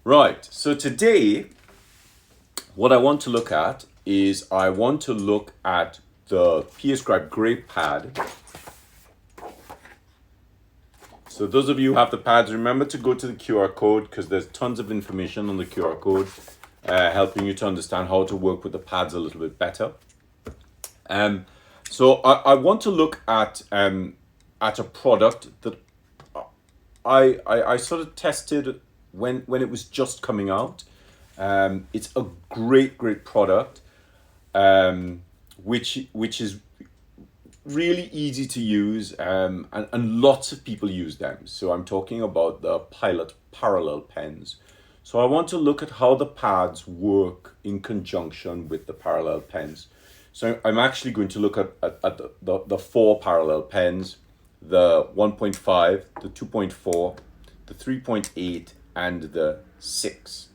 Right, so today what I want to look at is I want to look at the PS Gray pad. So those of you who have the pads, remember to go to the QR code because there's tons of information on the QR code helping you to understand how to work with the pads a little bit better. So I want to look at a product that I sort of tested when it was just coming out. It's a great product, which is really easy to use, and lots of people use them. So I'm talking about the Pilot parallel pens. So I want to look at how the pads work in conjunction with the parallel pens. So I'm actually going to look at the four parallel pens, the 1.5, the 2.4, the 3.8, and the 6.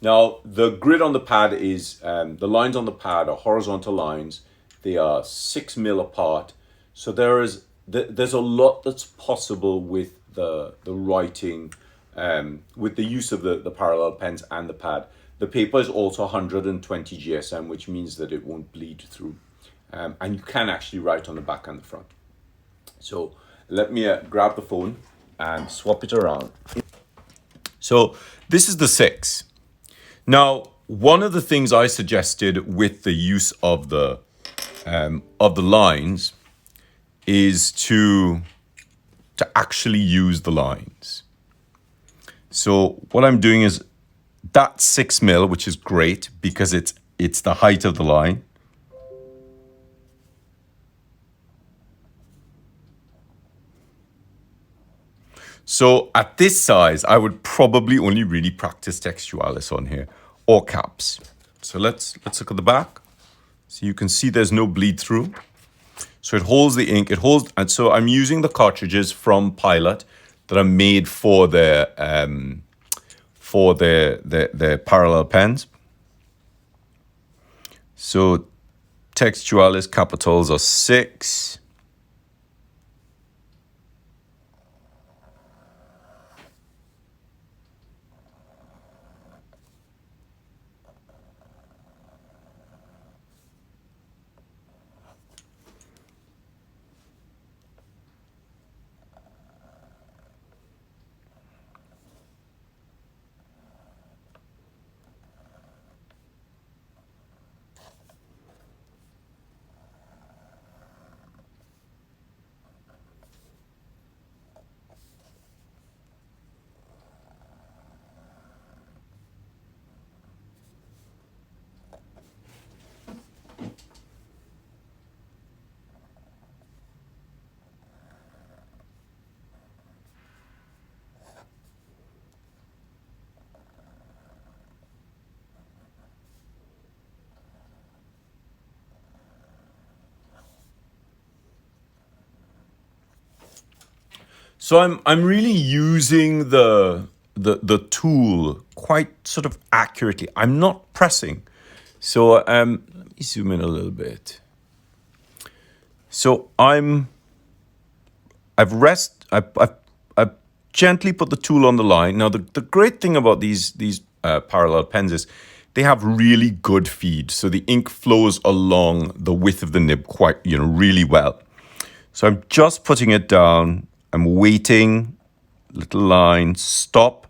Now, the grid on the pad is, the lines on the pad are horizontal lines. They are 6 mil apart. So there's a lot that's possible with the writing, with the use of the parallel pens and the pad. The paper is also 120 GSM, which means that it won't bleed through. And you can actually write on the back and the front. So let me grab the phone and swap it around. So this is the 6. Now, one of the things I suggested with the use of the lines is to actually use the lines. So what I'm doing is that 6 mil, which is great because it's the height of the line. So at this size, I would probably only really practice textualis on here or caps. So let's look at the back. So you can see there's no bleed through. So it holds the ink. And so I'm using the cartridges from Pilot that are made for their parallel pens. So textualis capitals are 6. So I'm really using the tool quite sort of accurately. I'm not pressing. So let me zoom in a little bit. So I've gently put the tool on the line. Now the great thing about these parallel pens is they have really good feed. So the ink flows along the width of the nib quite, really well. So I'm just putting it down. I'm waiting, little line, stop,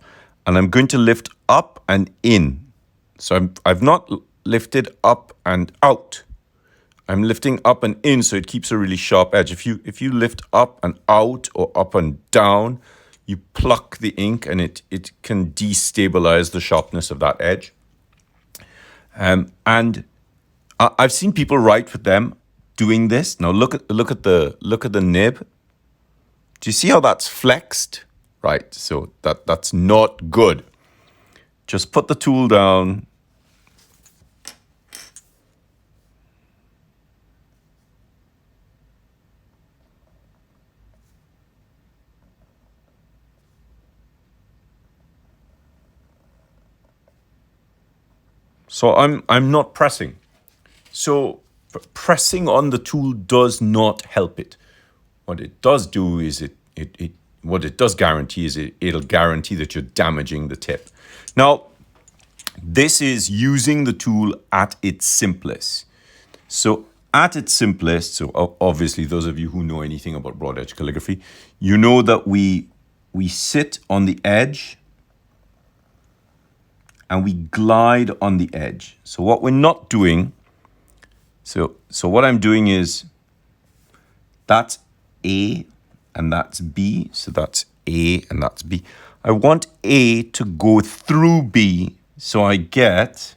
and I'm going to lift up and in. So I've not lifted up and out. I'm lifting up and in, so it keeps a really sharp edge. If you lift up and out or up and down, you pluck the ink and it can destabilize the sharpness of that edge. And I've seen people write with them doing this. Now look at the nib. Do you see how that's flexed? Right, so that's not good. Just put the tool down. So I'm not pressing. So pressing on the tool does not help it. What it does do is it what it does guarantee is it'll guarantee that you're damaging the tip. Now, this is using the tool at its simplest. So at its simplest, so obviously those of you who know anything about broad edge calligraphy, you know that we sit on the edge and we glide on the edge. So what we're not doing, so what I'm doing is that's A and that's B. So that's A and that's B. I want A to go through B, so I get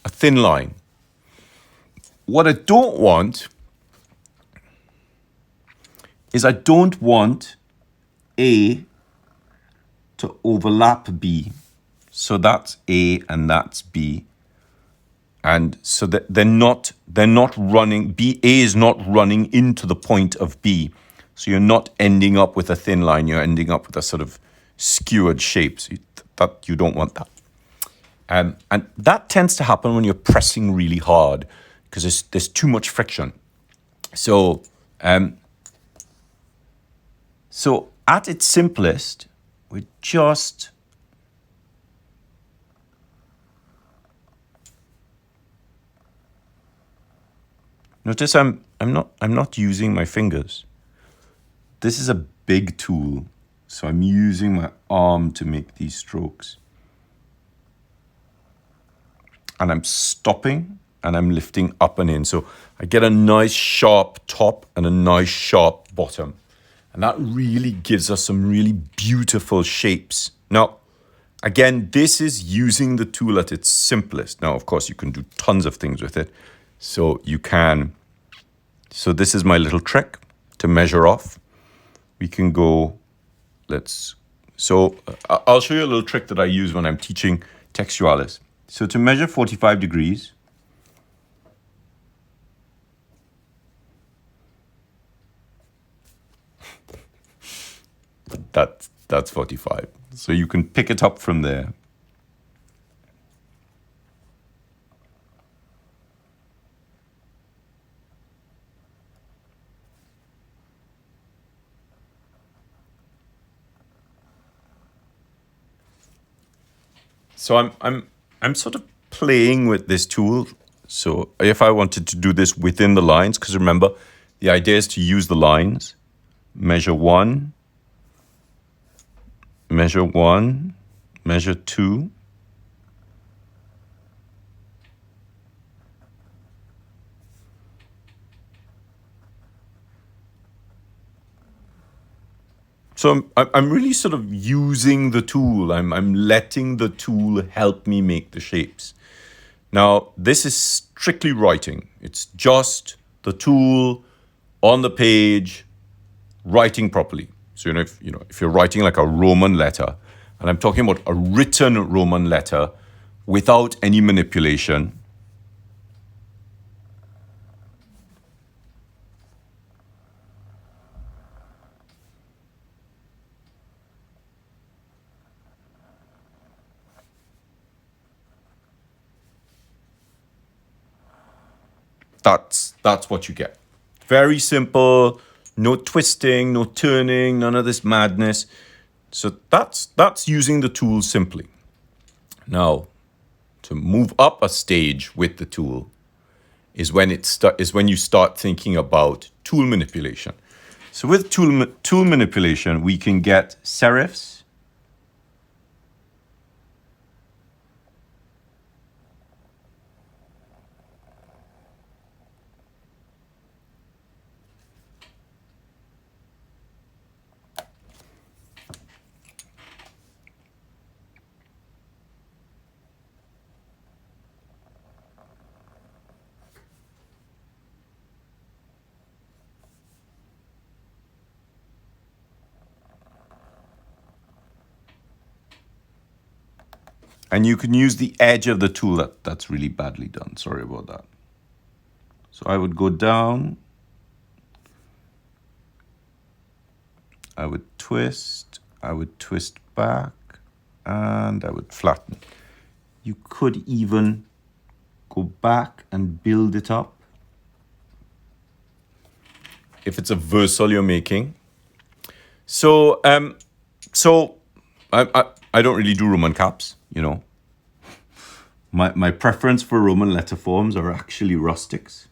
a thin line. What I don't want is I don't want A to overlap B. So that's A and that's B. And so that they're not running, A is not running into the point of B. So you're not ending up with a thin line, you're ending up with a sort of skewered shape. So you don't want that. And that tends to happen when you're pressing really hard because there's too much friction. So at its simplest, we're just notice I'm not using my fingers. This is a big tool, so I'm using my arm to make these strokes. And I'm stopping and I'm lifting up and in. So I get a nice sharp top and a nice sharp bottom. And that really gives us some really beautiful shapes. Now, again, this is using the tool at its simplest. Now, of course, you can do tons of things with it. So this is my little trick to measure off. We can go, I'll show you a little trick that I use when I'm teaching textualis. So to measure 45 degrees, that's 45. So you can pick it up from there. So I'm sort of playing with this tool. So if I wanted to do this within the lines, because remember, the idea is to use the lines, measure 1, measure 1, measure 2. So I'm really sort of using the tool. I'm letting the tool help me make the shapes. Now, this is strictly writing. It's just the tool on the page writing properly. So if you're writing like a Roman letter, and I'm talking about a written Roman letter without any manipulation, that's what you get. Very simple, no twisting, no turning, none of this madness. So that's using the tool simply. Now, to move up a stage with the tool is when you start thinking about tool manipulation. So with tool manipulation, we can get serifs. And you can use the edge of the tool. That's really badly done. Sorry about that. So I would go down. I would twist back, and I would flatten. You could even go back and build it up. if it's a versal you're making. So I don't really do Roman caps, you know. My preference for Roman letter forms are actually rustics.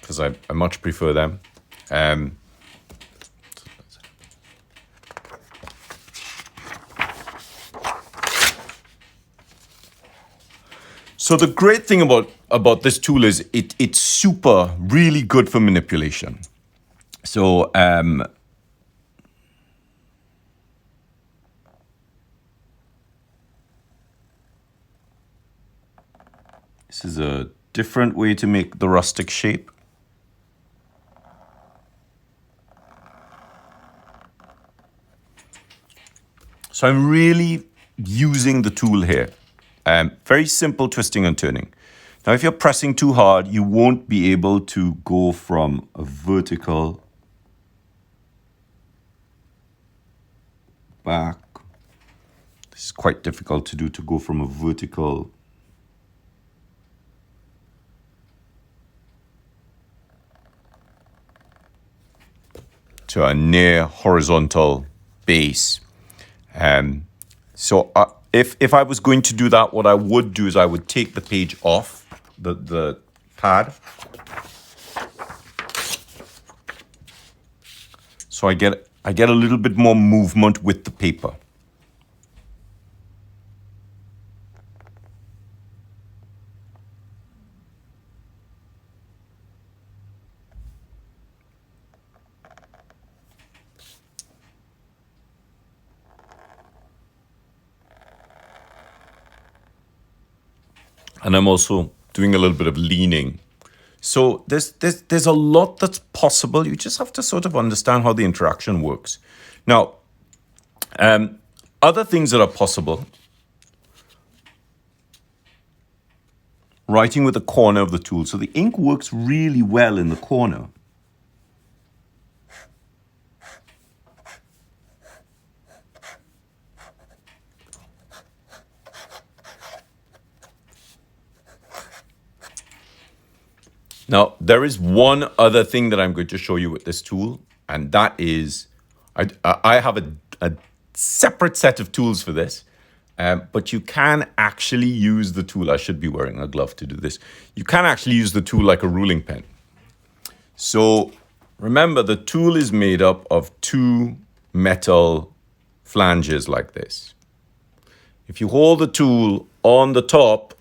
Because I much prefer them. So the great thing about this tool is it's super, really good for manipulation. So this is a different way to make the rustic shape. So I'm really using the tool here. Very simple twisting and turning. Now, if you're pressing too hard, you won't be able to go from a vertical back. This is quite difficult to do, to go from a vertical to a near horizontal base. So if I was going to do that, what I would do is I would take the page off the pad. So I get a little bit more movement with the paper. And I'm also doing a little bit of leaning. So there's a lot that's possible. You just have to sort of understand how the interaction works. Now, other things that are possible. Writing with the corner of the tool. So the ink works really well in the corner. Now, there is one other thing that I'm going to show you with this tool, and that is, I have a separate set of tools for this, but you can actually use the tool. I should be wearing a glove to do this. You can actually use the tool like a ruling pen. So remember, the tool is made up of two metal flanges like this. If you hold the tool on the top,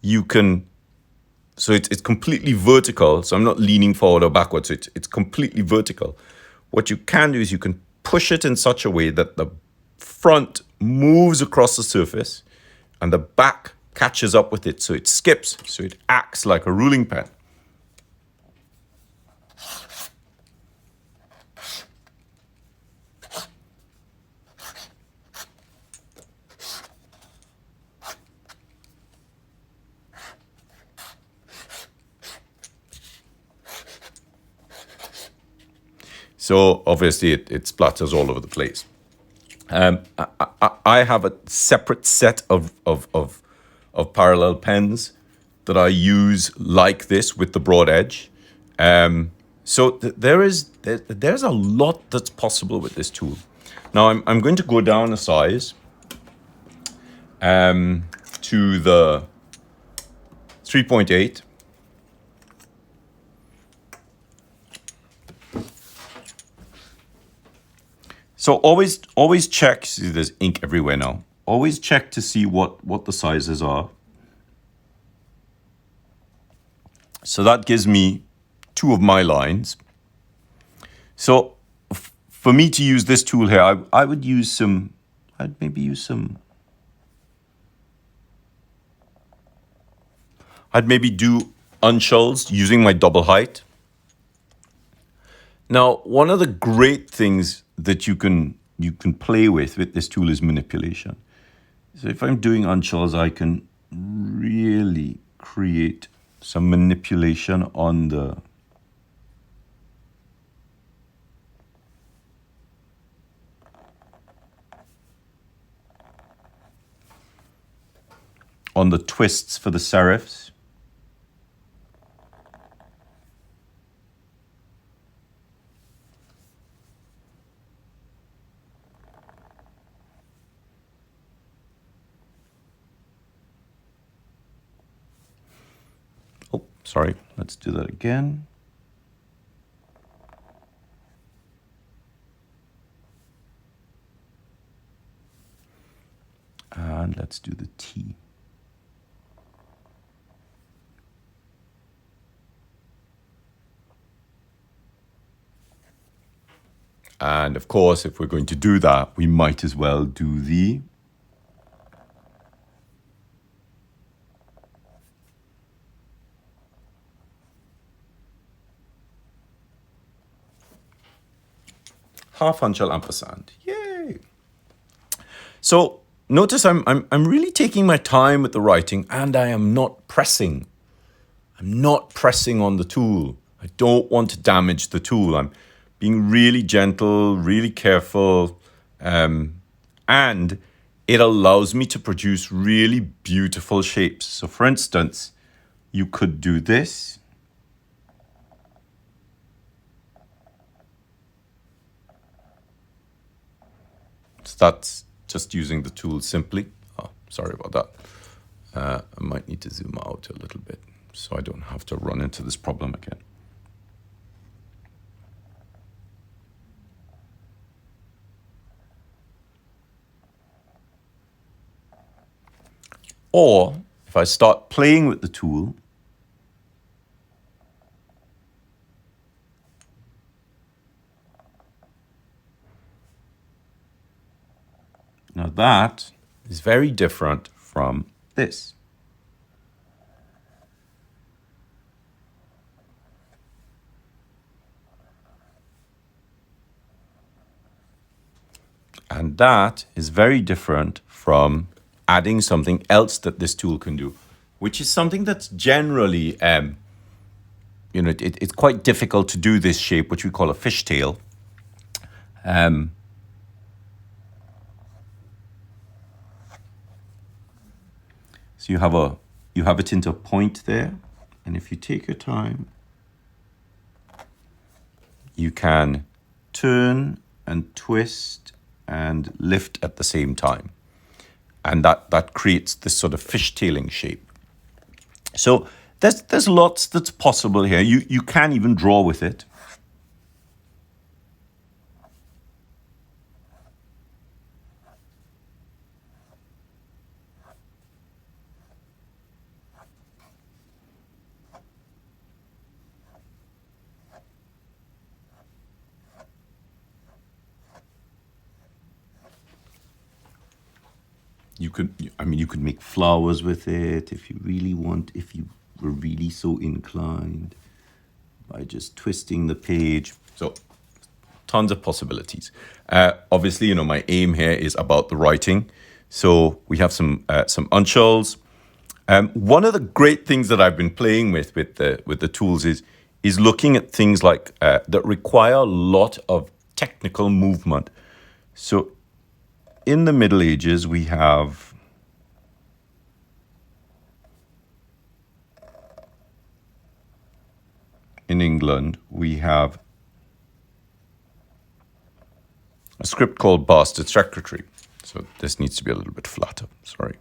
you can, so it's completely vertical. So I'm not leaning forward or backwards. So it's completely vertical. What you can do is you can push it in such a way that the front moves across the surface and the back catches up with it. So it skips. So it acts like a ruling pen. So obviously it splatters all over the place. I have a separate set of parallel pens that I use like this with the broad edge. So there's a lot that's possible with this tool. Now I'm going to go down a size to the 3.8. So always check. See, there's ink everywhere now. Always check to see what the sizes are. So that gives me two of my lines. So for me to use this tool here, I would use some. I'd maybe use some. I'd maybe do unshells using my double height. Now, one of the great things that you can play with this tool is manipulation. So if I'm doing unshells, I can really create some manipulation on the on the twists for the serifs. Oh, sorry, let's do that again. And let's do the T. And of course, if we're going to do that, we might as well do the half unshell ampersand. Yay! So notice I'm really taking my time with the writing, and I am not pressing. I'm not pressing on the tool. I don't want to damage the tool. I'm being really gentle, really careful, and it allows me to produce really beautiful shapes. So for instance, you could do this. So that's just using the tool simply. Oh, sorry about that. I might need to zoom out a little bit so I don't have to run into this problem again. Or if I start playing with the tool, now that is very different from this. And that is very different from adding something else that this tool can do, which is something that's generally, it's quite difficult to do this shape, which we call a fishtail. So you have it into a point there, and if you take your time, you can turn and twist and lift at the same time. And that creates this sort of fishtailing shape. So there's lots that's possible here. You can even draw with it. You could make flowers with it if you really want, if you were really so inclined, by just twisting the page. So tons of possibilities. Obviously, my aim here is about the writing. So we have some unshells. One of the great things that I've been playing with the tools is looking at things like that require a lot of technical movement. So in the Middle Ages, we have in England, we have a script called Bastard Secretary. So this needs to be a little bit flatter, sorry.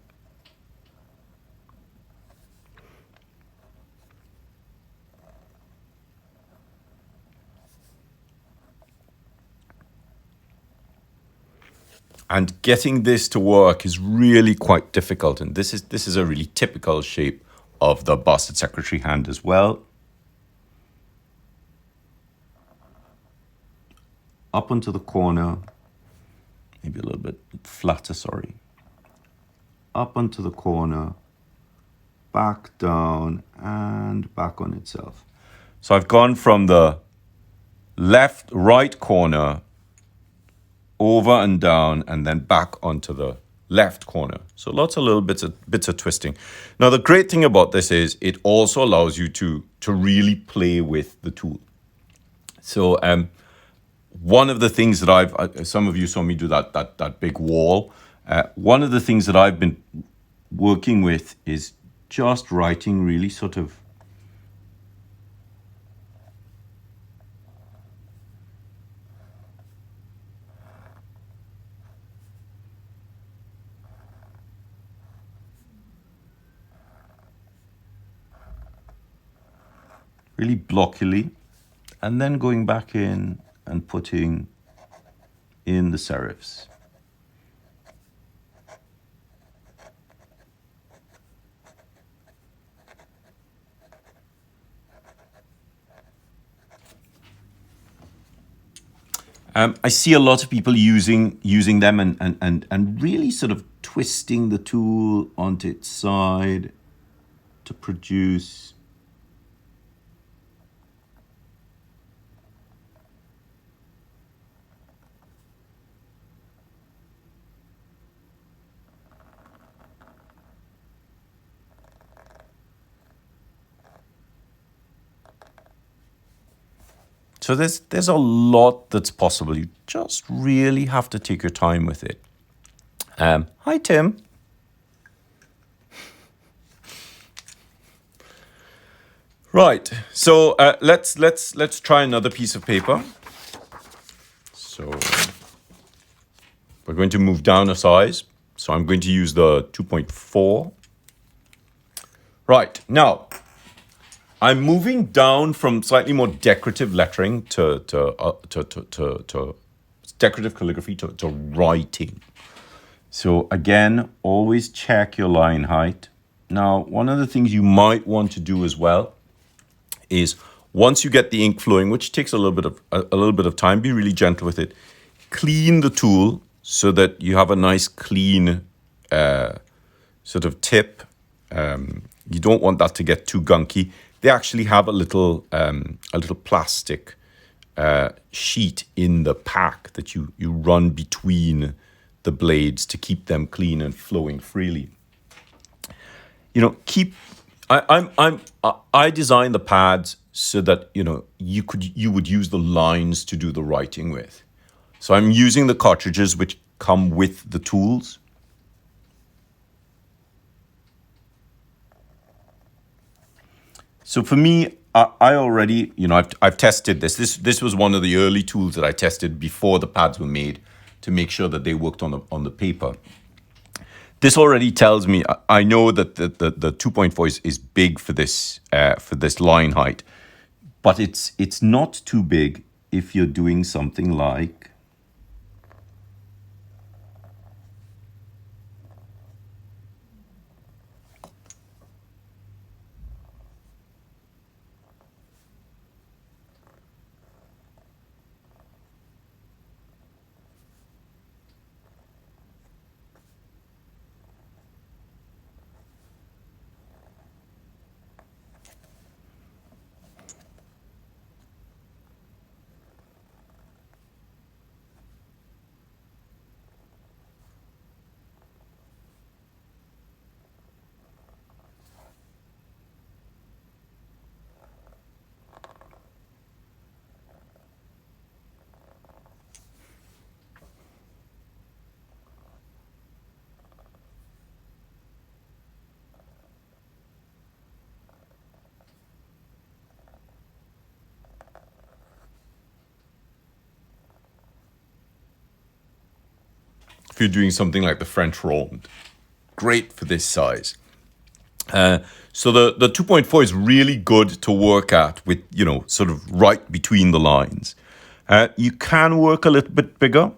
And getting this to work is really quite difficult. And this is a really typical shape of the Bastard Secretary hand as well. Up onto the corner, maybe a little bit flatter, sorry. Up onto the corner, back down, and back on itself. So I've gone from the right corner over and down, and then back onto the left corner. So lots of little bits of twisting. Now, the great thing about this is it also allows you to really play with the tool. So one of the things that some of you saw me do that big wall. One of the things that I've been working with is just writing really sort of really blockily, and then going back in and putting in the serifs. I see a lot of people using them and really sort of twisting the tool onto its side to produce so there's a lot that's possible. You just really have to take your time with it. Hi Tim. Right, so let's try another piece of paper. So we're going to move down a size. So I'm going to use the 2.4. Right, now I'm moving down from slightly more decorative lettering to decorative calligraphy to writing. So again, always check your line height. Now, one of the things you might want to do as well is once you get the ink flowing, which takes a little bit of time, be really gentle with it. Clean the tool so that you have a nice clean sort of tip. You don't want that to get too gunky. They actually have a little plastic sheet in the pack that you run between the blades to keep them clean and flowing freely. You know, I design the pads so that you would use the lines to do the writing with. So I'm using the cartridges which come with the tools. So for me, I already, I've tested this. This was one of the early tools that I tested before the pads were made to make sure that they worked on the paper. This already tells me, I know that the 2.4 is big for this line height, but it's not too big if you're doing something like if you're doing something like the French Ronde. Great for this size. So the 2.4 is really good to work at with, sort of right between the lines. You can work a little bit bigger.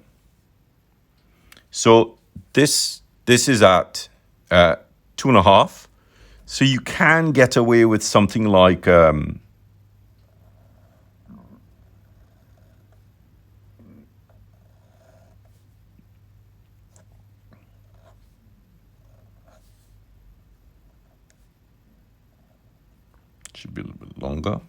So this is at 2.5. So you can get away with something like should be a little bit longer.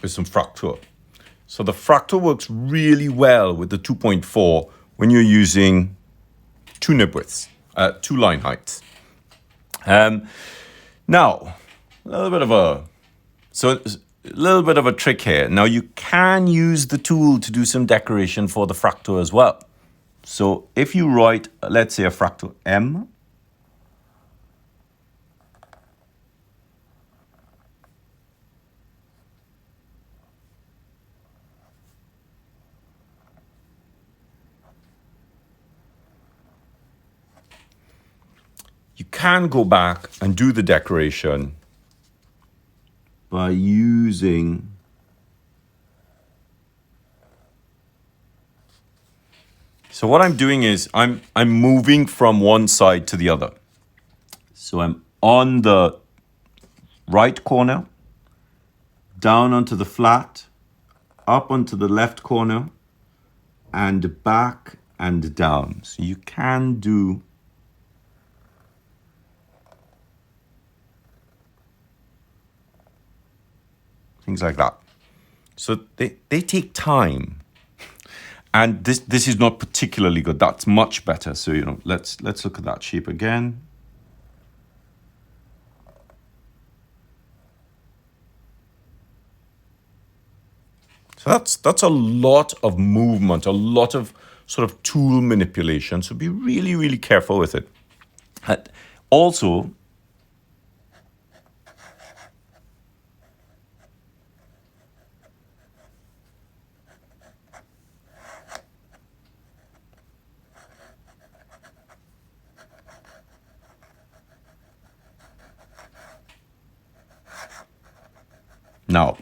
with some fracture. So the fracture works really well with the 2.4 when you're using two nib widths, two line heights. Now, a little bit of a trick here. Now you can use the tool to do some decoration for the fracture as well. So if you write, let's say, a fracture M, you can go back and do the decoration by using so what I'm doing is I'm moving from one side to the other. So I'm on the right corner, down onto the flat, up onto the left corner, and back and down. So you can do things like that. So they take time. And this is not particularly good. That's much better. So, let's look at that shape again. So that's a lot of movement, a lot of sort of tool manipulation. So be really, really careful with it. Also, now,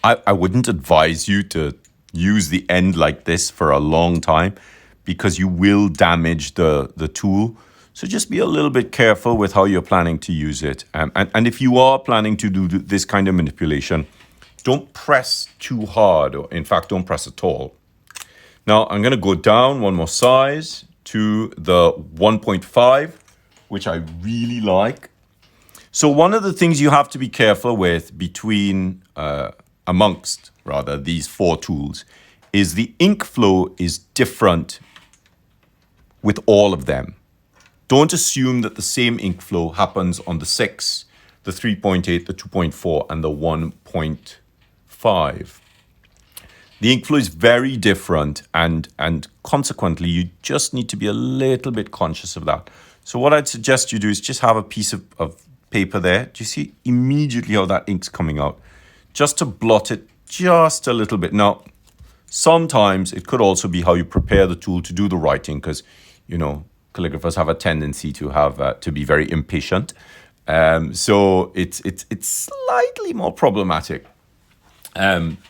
I wouldn't advise you to use the end like this for a long time because you will damage the tool. So just be a little bit careful with how you're planning to use it. And if you are planning to do this kind of manipulation, don't press too hard, or in fact, don't press at all. Now I'm going to go down one more size to the 1.5, which I really like. So one of the things you have to be careful with amongst these four tools is the ink flow is different with all of them. Don't assume that the same ink flow happens on the 6, the 3.8, the 2.4, and the 1.5. The ink flow is very different, and consequently, you just need to be a little bit conscious of that. So what I'd suggest you do is just have a piece of paper there. Do you see immediately how that ink's coming out? Just to blot it just a little bit. Now, sometimes it could also be how you prepare the tool to do the writing, because, calligraphers have a tendency to be very impatient. So it's slightly more problematic.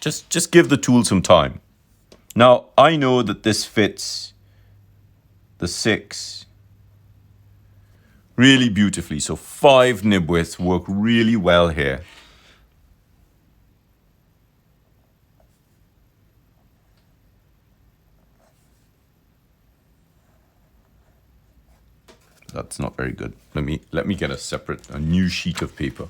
Just give the tool some time. Now, I know that this fits the 6 really beautifully. So 5 nib widths work really well here. That's not very good. Let me get a new sheet of paper.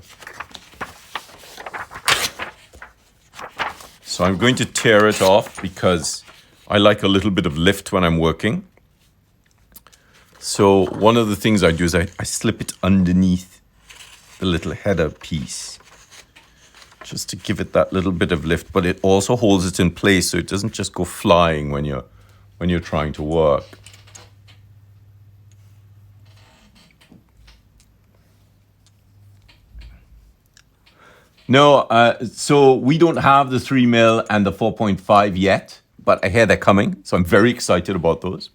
So I'm going to tear it off because I like a little bit of lift when I'm working. So one of the things I do is I slip it underneath the little header piece just to give it that little bit of lift, but it also holds it in place so it doesn't just go flying when you're trying to work. No, so we don't have the 3mm and the 4.5 yet, but I hear they're coming, so I'm very excited about those.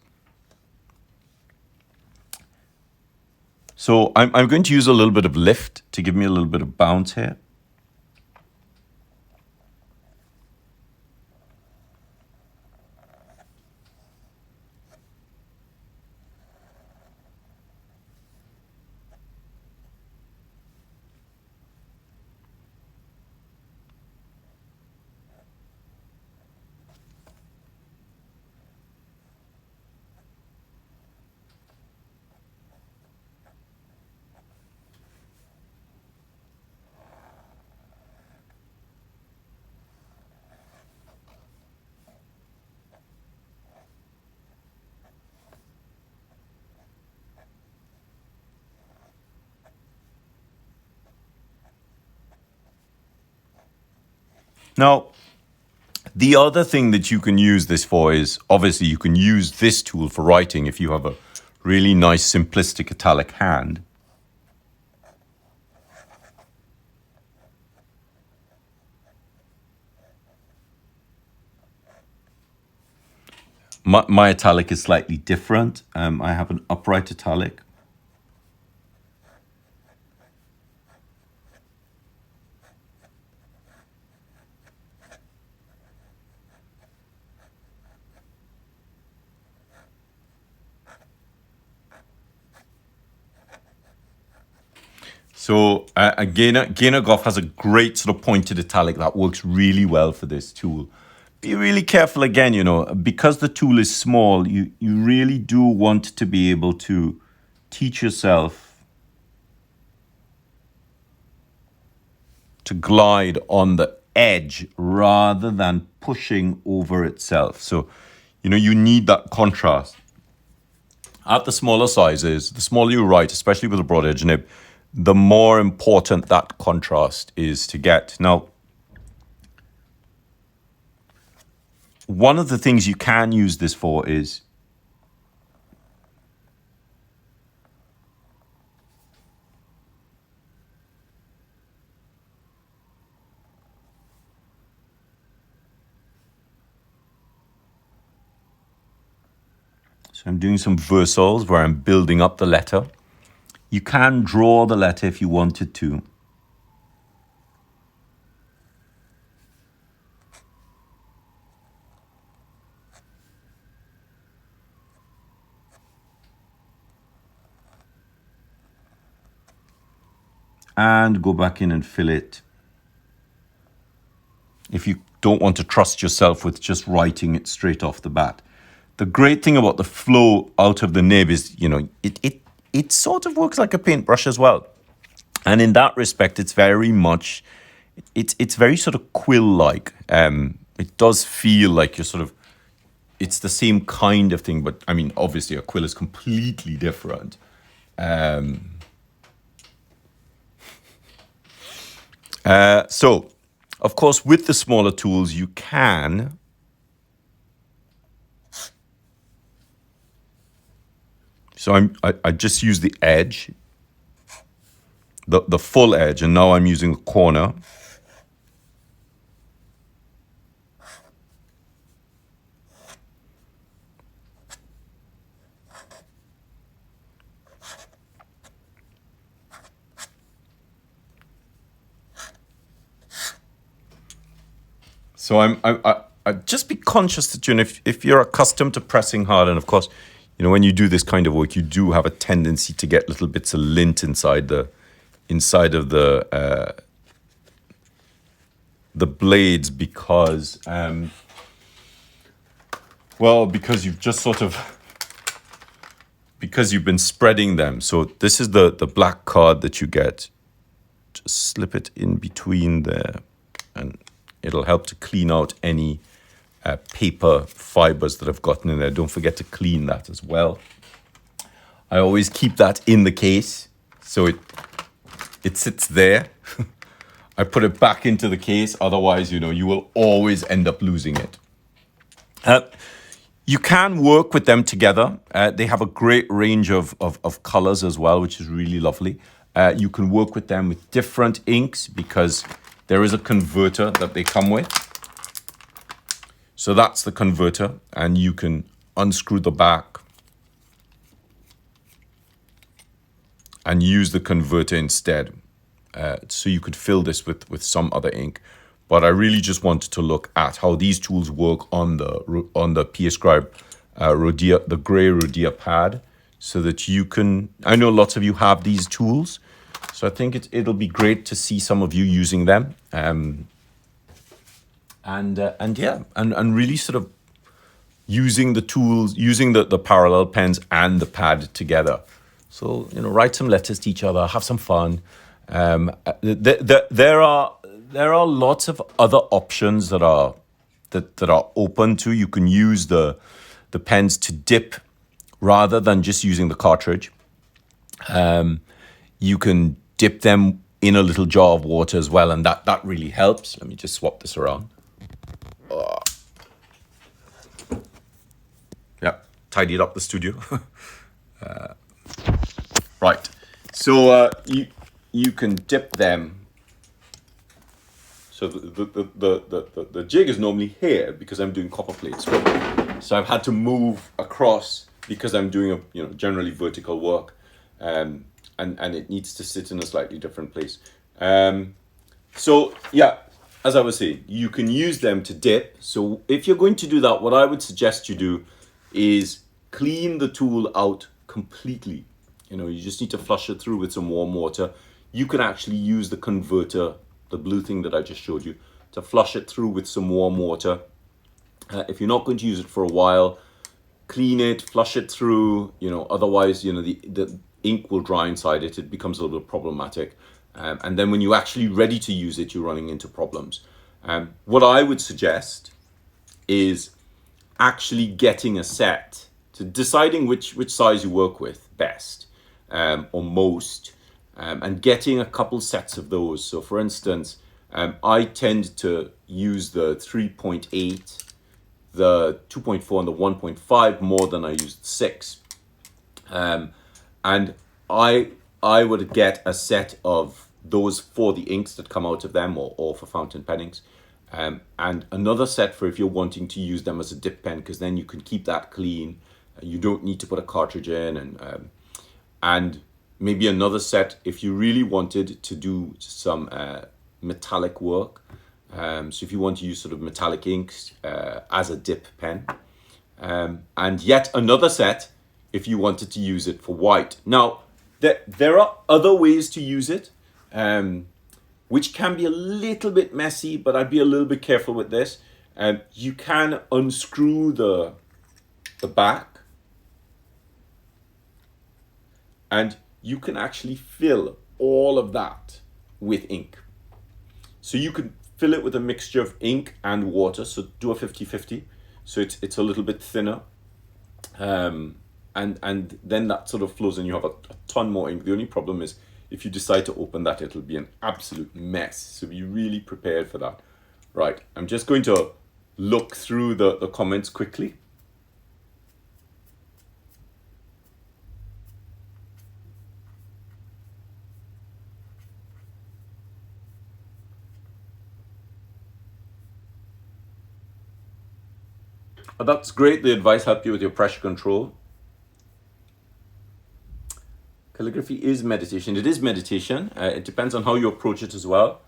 So I'm going to use a little bit of lift to give me a little bit of bounce here. Now, the other thing that you can use this for is, obviously, you can use this tool for writing if you have a really nice simplistic italic hand. My italic is slightly different. I have an upright italic. So Gainer Goff has a great sort of pointed italic that works really well for this tool. Be really careful again, because the tool is small, you really do want to be able to teach yourself to glide on the edge rather than pushing over itself. So, you need that contrast. At the smaller sizes, the smaller you write, especially with a broad edge nib, the more important that contrast is to get. Now, one of the things you can use this for is so I'm doing some versals where I'm building up the letter. You can draw the letter if you wanted to. And go back in and fill it. If you don't want to trust yourself with just writing it straight off the bat. The great thing about the flow out of the nib is, it sort of works like a paintbrush as well. And in that respect, it's very much, it's very sort of quill-like. It does feel like you're sort of, it's the same kind of thing, but I mean, obviously a quill is completely different. So, of course, with the smaller tools, you can so I just use the edge, the full edge, and now I'm using the corner. So I just be conscious that if you're accustomed to pressing hard, and of course, when you do this kind of work, you do have a tendency to get little bits of lint inside of the blades because you've just sort of because you've been spreading them. So this is the black card that you get. Just slip it in between there, and it'll help to clean out any paper fibers that have gotten in there. Don't forget to clean that as well. I always keep that in the case, so it sits there. I put it back into the case, otherwise, you will always end up losing it. You can work with them together. They have a great range of colors as well, which is really lovely. You can work with them with different inks because there is a converter that they come with. So that's the converter, and you can unscrew the back and use the converter instead. So you could fill this with some other ink. But I really just wanted to look at how these tools work on the PScribe Rhodia, the gray Rhodia pad, so that you can. I know lots of you have these tools, so I think it'll be great to see some of you using them, and really sort of using the tools, using the parallel pens and the pad together. So write some letters to each other, have some fun. There are lots of other options that are open to. You can use the pens to dip rather than just using the cartridge. You can dip them in a little jar of water as well, and that really helps. Let me just swap this around. Yeah, tidied up the studio. Right, so you can dip them. So the jig is normally here because I'm doing copper plates. So I've had to move across because I'm doing a generally vertical work, and it needs to sit in a slightly different place. So yeah, as I was saying, you can use them to dip. So if you're going to do that, what I would suggest you do is clean the tool out completely. You just need to flush it through with some warm water. You can actually use the converter, the blue thing that I just showed you, to flush it through with some warm water. If you're not going to use it for a while, clean it, flush it through. Otherwise, the ink will dry inside it. It becomes a little bit problematic. And then when you're actually ready to use it, you're running into problems. What I would suggest is actually getting a set, to deciding which size you work with best, or most, and getting a couple sets of those. So for instance, I tend to use the 3.8, the 2.4 and the 1.5 more than I use the 6. And I would get a set of those for the inks that come out of them, or for fountain pennings. And another set for if you're wanting to use them as a dip pen, because then you can keep that clean. You don't need to put a cartridge in, and maybe another set if you really wanted to do some metallic work. So if you want to use sort of metallic inks as a dip pen, and yet another set if you wanted to use it for white. Now, there are other ways to use it, which can be a little bit messy, but I'd be a little bit careful with this. You can unscrew the back, and you can actually fill all of that with ink. So you can fill it with a mixture of ink and water, so do a 50-50, so it's a little bit thinner, and then that sort of flows and you have a ton more ink. The only problem is if you decide to open that, it'll be an absolute mess, so be really prepared for that. Right, I'm just going to look through the comments quickly. That's great. The advice helped you with your pressure control. Calligraphy is meditation. It is meditation. It depends on how you approach it as well.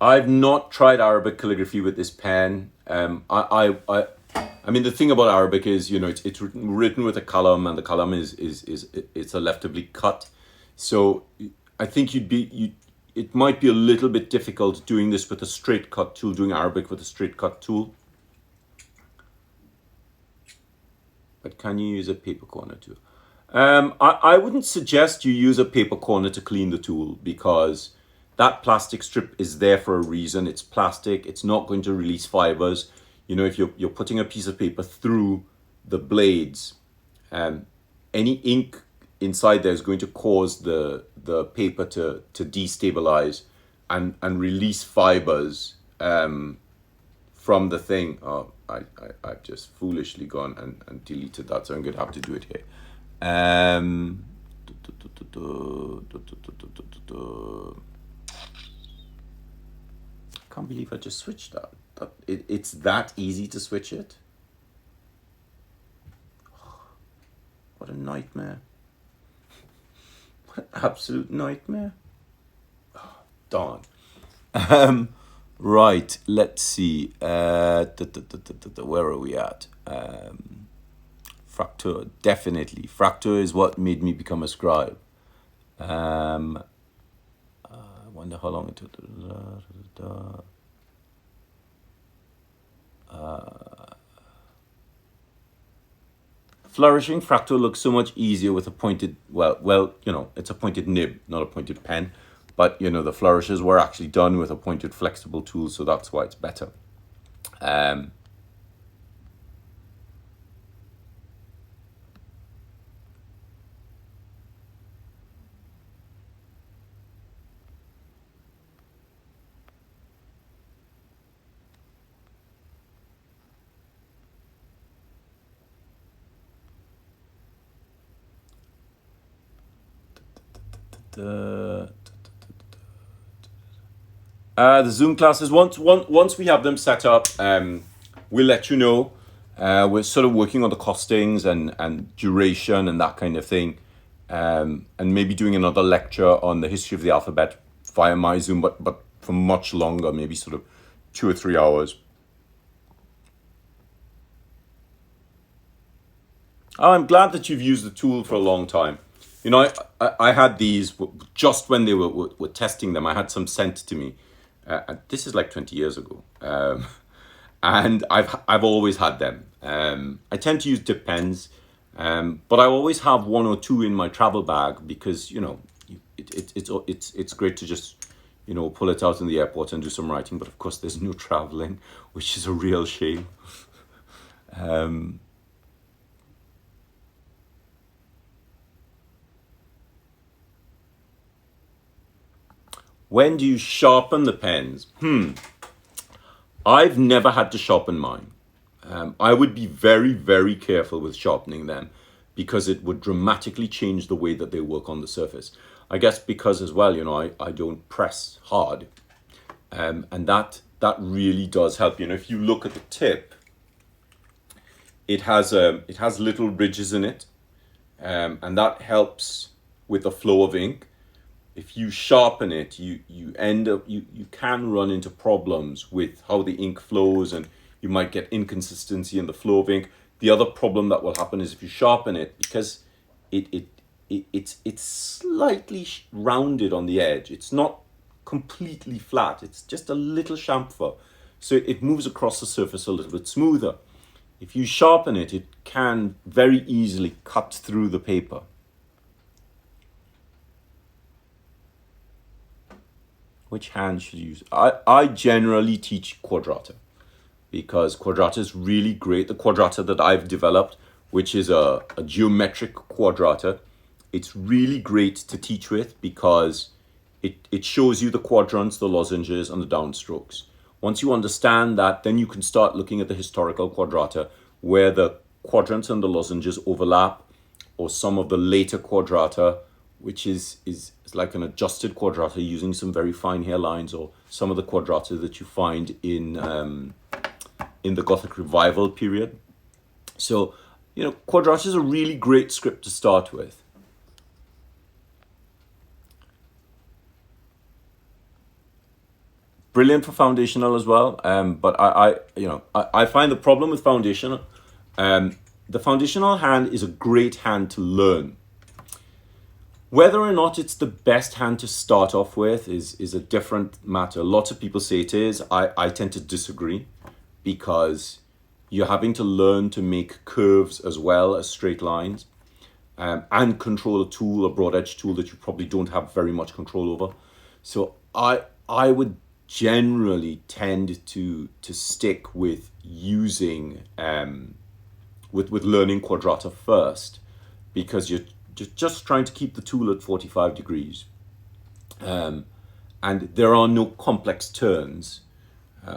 I've not tried Arabic calligraphy with this pen. I mean, the thing about Arabic is, it's written with a qalam, and the qalam is it's a left oblique cut. So I think it might be a little bit difficult doing this with a straight cut tool, doing Arabic with a straight cut tool. But can you use a paper corner too? I wouldn't suggest you use a paper corner to clean the tool, because that plastic strip is there for a reason. It's plastic. It's not going to release fibers. If you're putting a piece of paper through the blades, any ink inside there is going to cause the paper to destabilize and release fibers from the thing. Oh, I've just foolishly gone and deleted that, so I'm going to have to do it here. I can't believe I just switched that. It's that easy to switch it. What a nightmare. What an absolute nightmare. Oh, darn. Right, let's see. Where are we at? Fraktur, definitely. Fraktur is what made me become a scribe. I wonder how long it took. Flourishing Fraktur looks so much easier with a pointed, it's a pointed nib, not a pointed pen. But, the flourishes were actually done with a pointed flexible tool, so that's why it's better. The Zoom classes, once we have them set up, we'll let you know. We're sort of working on the costings and duration and that kind of thing. And maybe doing another lecture on the history of the alphabet via my Zoom, but for much longer, maybe sort of 2 or 3 hours. Oh, I'm glad that you've used the tool for a long time. You know, I had these just when they were testing them. I had some sent to me. This is like 20 years ago. And I've always had them. I tend to use dip pens, but I always have 1 or 2 in my travel bag because, you know, it's great to just, you know, pull it out in the airport and do some writing. But of course, there's no traveling, which is a real shame. When do you sharpen the pens? I've never had to sharpen mine. I would be very, very careful with sharpening them because it would dramatically change the way that they work on the surface. I guess because as well, you know, I don't press hard. And that really does help. You know, if you look at the tip, it has little ridges in it, and that helps with the flow of ink. If you sharpen it, you end up you can run into problems with how the ink flows, and you might get inconsistency in the flow of ink. The other problem that will happen is if you sharpen it, because it's slightly rounded on the edge. It's not completely flat. It's just a little chamfer, so it moves across the surface a little bit smoother. If you sharpen it, it can very easily cut through the paper. Which hand should you use? I generally teach quadrata because quadrata is really great. The quadrata that I've developed, which is a geometric quadrata, it's really great to teach with because it shows you the quadrants, the lozenges, and the downstrokes. Once you understand that, then you can start looking at the historical quadrata where the quadrants and the lozenges overlap, or some of the later quadrata, which is like an adjusted quadrata using some very fine hairlines, or some of the quadrata that you find in the Gothic Revival period. So, you know, quadrata is a really great script to start with. Brilliant for foundational as well, but I find the problem with foundational, the foundational hand is a great hand to learn. Whether or not it's the best hand to start off with is a different matter. Lots of people say it is. I tend to disagree because you're having to learn to make curves as well as straight lines, and control a tool, a broad edge tool that you probably don't have very much control over. So I would generally tend to stick with using with learning quadrata first, because you're just trying to keep the tool at 45 degrees, and there are no complex turns.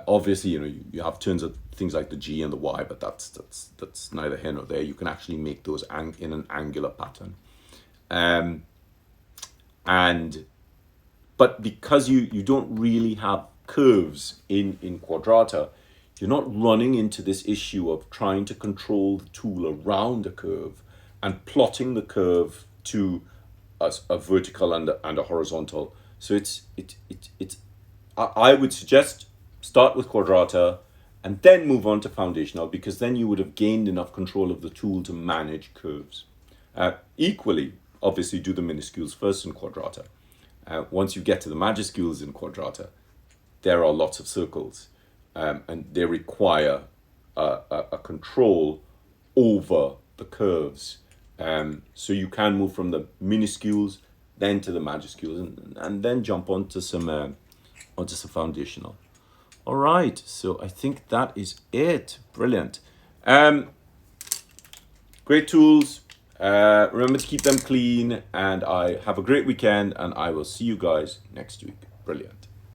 Obviously, you know, you have turns of things like the G and the Y, but that's neither here nor there. You can actually make those in an angular pattern, but because you don't really have curves in quadrata, you're not running into this issue of trying to control the tool around a curve and plotting the curve to a vertical and a horizontal. So I would suggest start with quadrata and then move on to foundational, because then you would have gained enough control of the tool to manage curves. Equally, obviously, do the minuscules first in quadrata. Once you get to the majuscules in quadrata, there are lots of circles, and they require a control over the curves. So you can move from the minuscules then to the majuscules, and then jump onto some foundational. All right, so I think that is it. Brilliant. Great tools. Remember to keep them clean, and I have a great weekend, and I will see you guys next week. Brilliant.